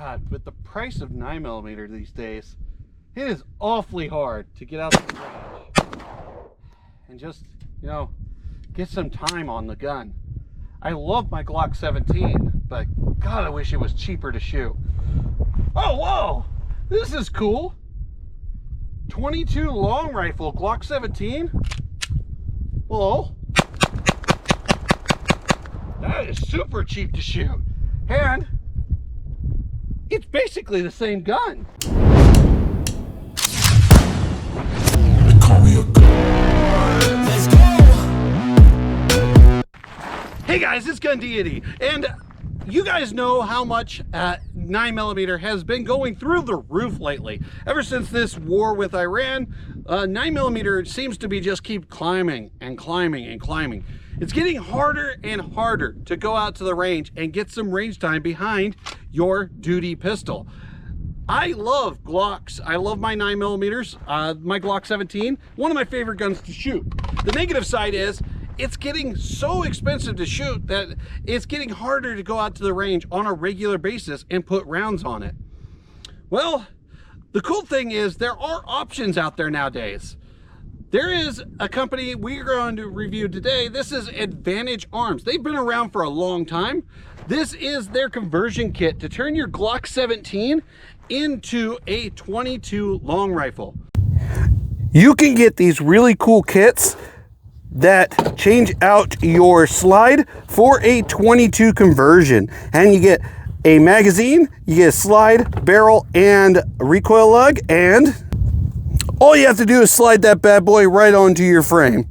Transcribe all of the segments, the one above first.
God, with the price of 9mm these days, it is awfully hard to get out to the range and just, you know, get some time on the gun. I love my Glock 17, but God, I wish it was cheaper to shoot. Oh, whoa, this is cool. 22 long rifle, Glock 17. Hello. That is super cheap to shoot. And it's basically the same gun. Let's go. Hey guys, it's Gun Deity, and you guys know how much 9mm has been going through the roof lately. Ever since this war with Iran, 9mm seems to be just keep climbing and climbing and climbing. It's getting harder and harder to go out to the range and get some range time behind your duty pistol. I love Glocks. I love my 9mm, my Glock 17, one of my favorite guns to shoot. The negative side is it's getting so expensive to shoot that it's getting harder to go out to the range on a regular basis and put rounds on it. Well, the cool thing is there are options out there nowadays. There is a company we're going to review today. This is Advantage Arms. They've been around for a long time. This is their conversion kit to turn your Glock 17 into a 22 long rifle. You can get these really cool kits that change out your slide for a 22 conversion, and you get a magazine, you get a slide, barrel, and recoil lug, and all you have to do is slide that bad boy right onto your frame.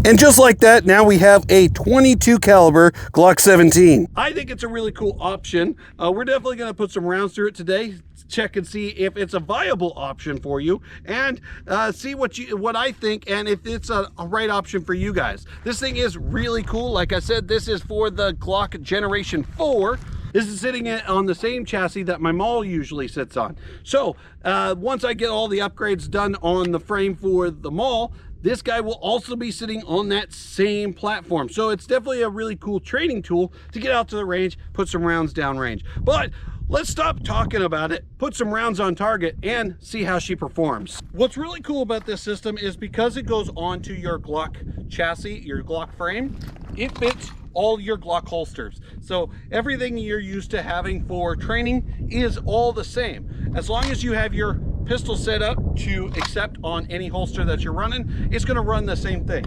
And just like that, now we have a 22 caliber Glock 17. I think it's a really cool option. We're definitely going to put some rounds through it today, check and see if it's a viable option for you, and see what I think and if it's a right option for you guys. This thing is really cool. Like I said, this is for the Glock Generation 4. This is sitting on the same chassis that my Maul usually sits on. So once I get all the upgrades done on the frame for the Maul, this guy will also be sitting on that same platform. So it's definitely a really cool training tool to get out to the range, put some rounds down range. But let's stop talking about it, put some rounds on target, and see how she performs. What's really cool about this system is because it goes onto your Glock chassis, your Glock frame, it fits all your Glock holsters. So everything you're used to having for training is all the same. As long as you have your pistol set up to accept on any holster that you're running, it's gonna run the same thing.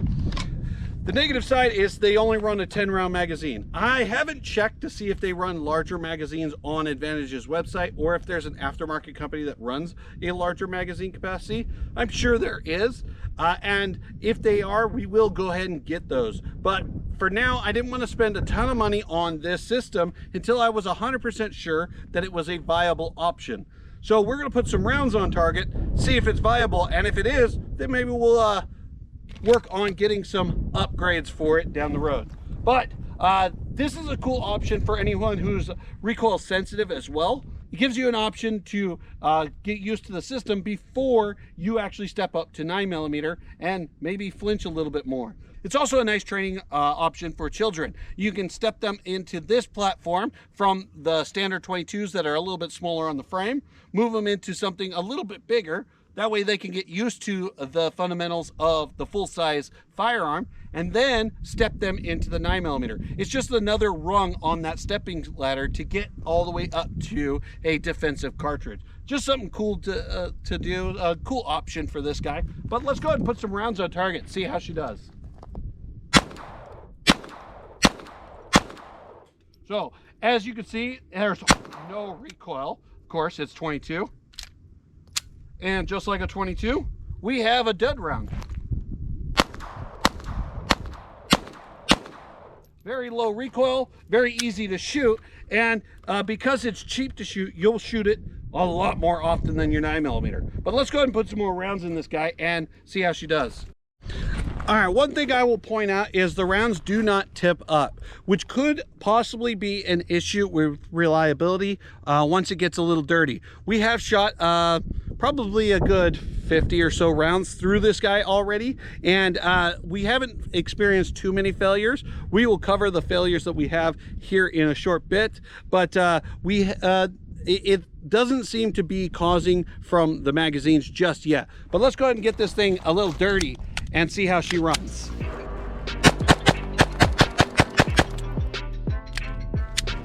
The negative side is they only run a 10-round magazine. I haven't checked to see if they run larger magazines on Advantage's website or if there's an aftermarket company that runs a larger magazine capacity. I'm sure there is, and if they are, we will go ahead and get those. But for now, I didn't want to spend a ton of money on this system until I was 100% sure that it was a viable option. So we're going to put some rounds on target, see if it's viable, and if it is, then maybe we'll work on getting some upgrades for it down the road. But this is a cool option for anyone who's recoil sensitive as well. It gives you an option to get used to the system before you actually step up to 9mm and maybe flinch a little bit more. It's also a nice training option for children. You can step them into this platform from the standard 22s that are a little bit smaller on the frame, move them into something a little bit bigger. That way they can get used to the fundamentals of the full-size firearm, and then step them into the 9mm. It's just another rung on that stepping ladder to get all the way up to a defensive cartridge. Just something cool to do, a cool option for this guy. But let's go ahead and put some rounds on target, see how she does. So, as you can see, there's no recoil. Of course, it's 22. And just like a 22, we have a dead round. Very low recoil, very easy to shoot, and because it's cheap to shoot, you'll shoot it a lot more often than your 9mm. But let's go ahead and put some more rounds in this guy and see how she does. All right, one thing I will point out is the rounds do not tip up, which could possibly be an issue with reliability once it gets a little dirty. We have shot probably a good 50 or so rounds through this guy already, and we haven't experienced too many failures. We will cover the failures that we have here in a short bit, but it doesn't seem to be causing from the magazines just yet. But let's go ahead and get this thing a little dirty and see how she runs.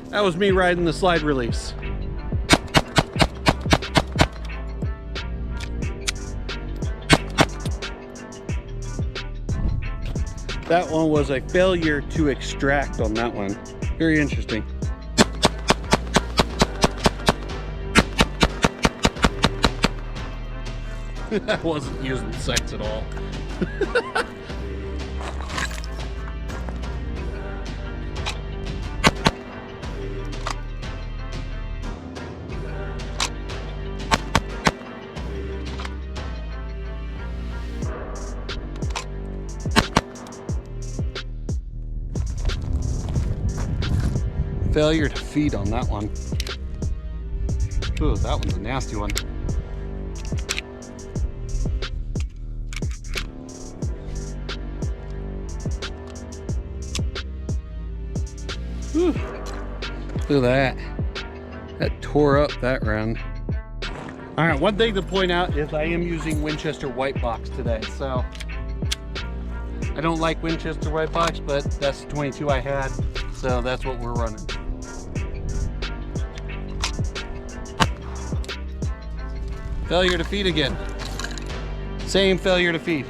That was me riding the slide release. That one was a failure to extract on that one. Very interesting. I wasn't using the sights at all. Failure to feed on that one. Ooh, that one's a nasty one. Whew. Look at that. That tore up that round. All right, one thing to point out is I am using Winchester white box today. So I don't like Winchester white box, but that's the 22 I had. So that's what we're running. Failure to feed again. Same failure to feed.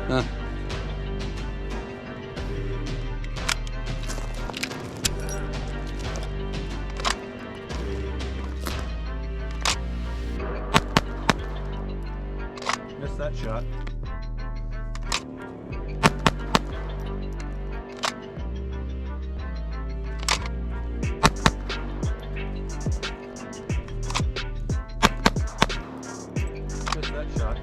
Huh. Missed that shot. Missed that shot.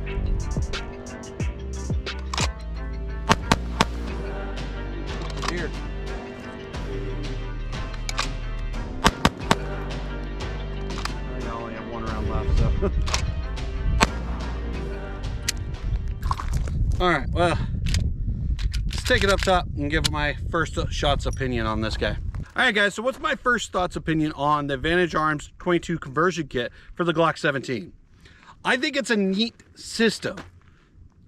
Here. I only have one round left, so. All right, well, let's take it up top and give my first shots opinion on this guy. All right, guys, so what's my first thoughts opinion on the Vantage Arms 22 conversion kit for the Glock 17? I think it's a neat system.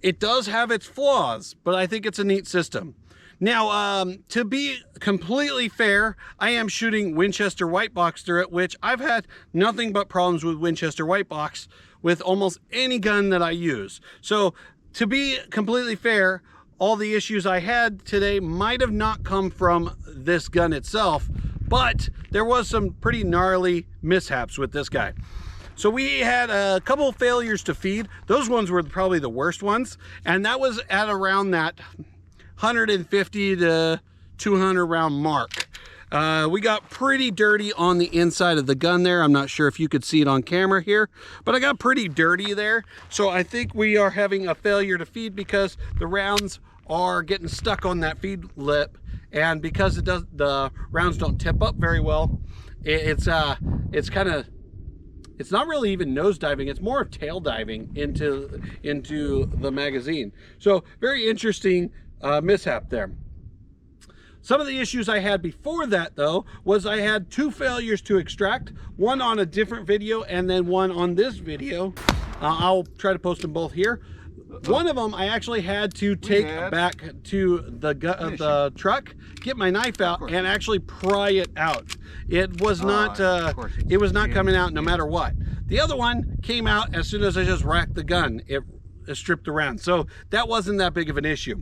It does have its flaws, but I think it's a neat system. Now, to be completely fair, I am shooting Winchester white box through it, which I've had nothing but problems with Winchester white box with almost any gun that I use. So to be completely fair, all the issues I had today might have not come from this gun itself, but there was some pretty gnarly mishaps with this guy. So we had a couple failures to feed. Those ones were probably the worst ones, and that was at around that 150 to 200 round mark. We got pretty dirty on the inside of the gun there. I'm not sure if you could see it on camera here, but I got pretty dirty there. So I think we are having a failure to feed because the rounds are getting stuck on that feed lip, and because the rounds don't tip up very well, it's not really even nose diving, it's more of tail diving into the magazine. So very interesting mishap there. Some of the issues I had before that, though, was I had two failures to extract, one on a different video and then one on this video. I'll try to post them both here. One of them I actually had to take back to the truck, get my knife out, and actually pry it out. It was not coming out no matter what. The other one came out as soon as I just racked the gun. It stripped around, so that wasn't that big of an issue.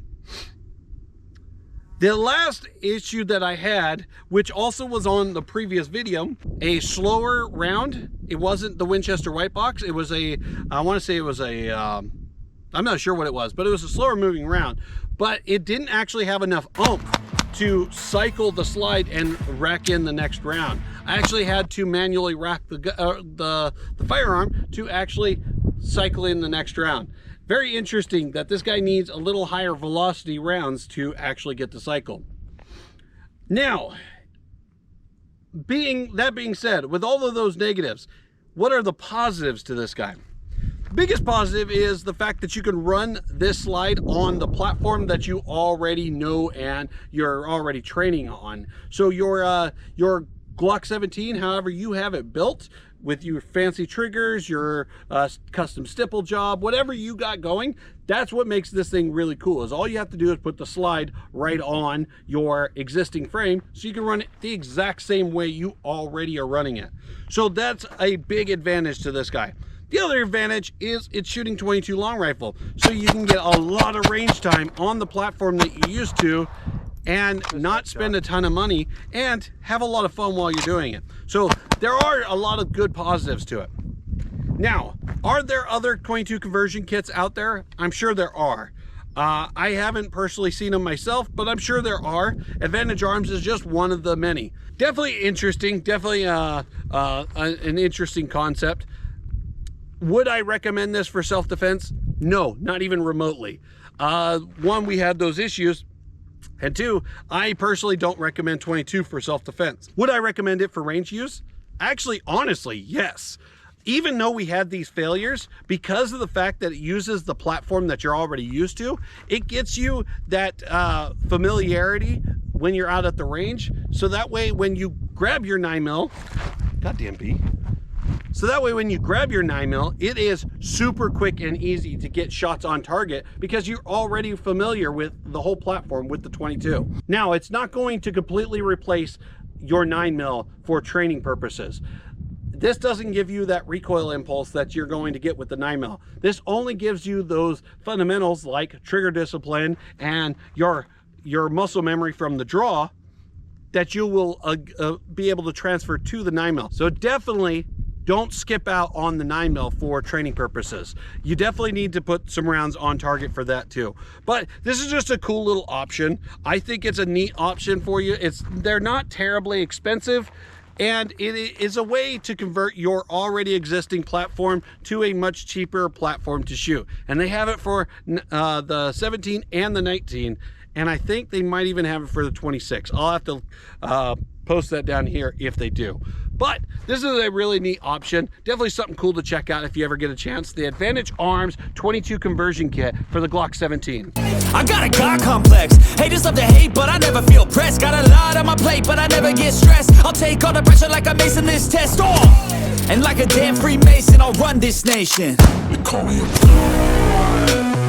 The last issue that I had, which also was on the previous video, a slower round. It wasn't the Winchester white box. It was a, I want to say it was a, I'm not sure what it was, but it was a slower moving round. But it didn't actually have enough oomph to cycle the slide and rack in the next round. I actually had to manually rack the firearm to actually cycle in the next round. Very interesting that this guy needs a little higher velocity rounds to actually get the cycle. Now, that being said, with all of those negatives, what are the positives to this guy? Biggest positive is the fact that you can run this slide on the platform that you already know and you're already training on. So your Glock 17, however you have it built, with your fancy triggers, your custom stipple job, whatever you got going, that's what makes this thing really cool. Is all you have to do is put the slide right on your existing frame so you can run it the exact same way you already are running it. So that's a big advantage to this guy. The other advantage is it's shooting 22 long rifle, so you can get a lot of range time on the platform that you used to and not spend a ton of money and have a lot of fun while you're doing it. So there are a lot of good positives to it. Now, are there other 22 conversion kits out there? I'm sure there are. I haven't personally seen them myself, but I'm sure there are. Advantage Arms is just one of the many. Definitely interesting, definitely an interesting concept. Would I recommend this for self-defense? No, not even remotely. One, we had those issues. And two, I personally don't recommend 22 for self-defense. Would I recommend it for range use? Actually, honestly, yes. Even though we had these failures, because of the fact that it uses the platform that you're already used to, it gets you that familiarity when you're out at the range. So that way, when you grab your 9mm, goddamn bee. So that way, when you grab your 9mm, it is super quick and easy to get shots on target because you're already familiar with the whole platform with the 22. Now, it's not going to completely replace your 9mm for training purposes. This doesn't give you that recoil impulse that you're going to get with the 9mm. This only gives you those fundamentals like trigger discipline and your muscle memory from the draw that you will be able to transfer to the 9mm. So definitely don't skip out on the 9mm for training purposes. You definitely need to put some rounds on target for that too. But this is just a cool little option. I think it's a neat option for you. They're not terribly expensive, and it is a way to convert your already existing platform to a much cheaper platform to shoot. And they have it for the 17 and the 19, and I think they might even have it for the 26. I'll have to post that down here if they do. But this is a really neat option. Definitely something cool to check out if you ever get a chance. The Advantage Arms 22 conversion kit for the Glock 17. I got a God complex. Haters love to hate, but I never feel pressed. Got a lot on my plate, but I never get stressed. I'll take all the pressure like I'm acing this test. And like a damn Freemason, I'll run this nation. They call me a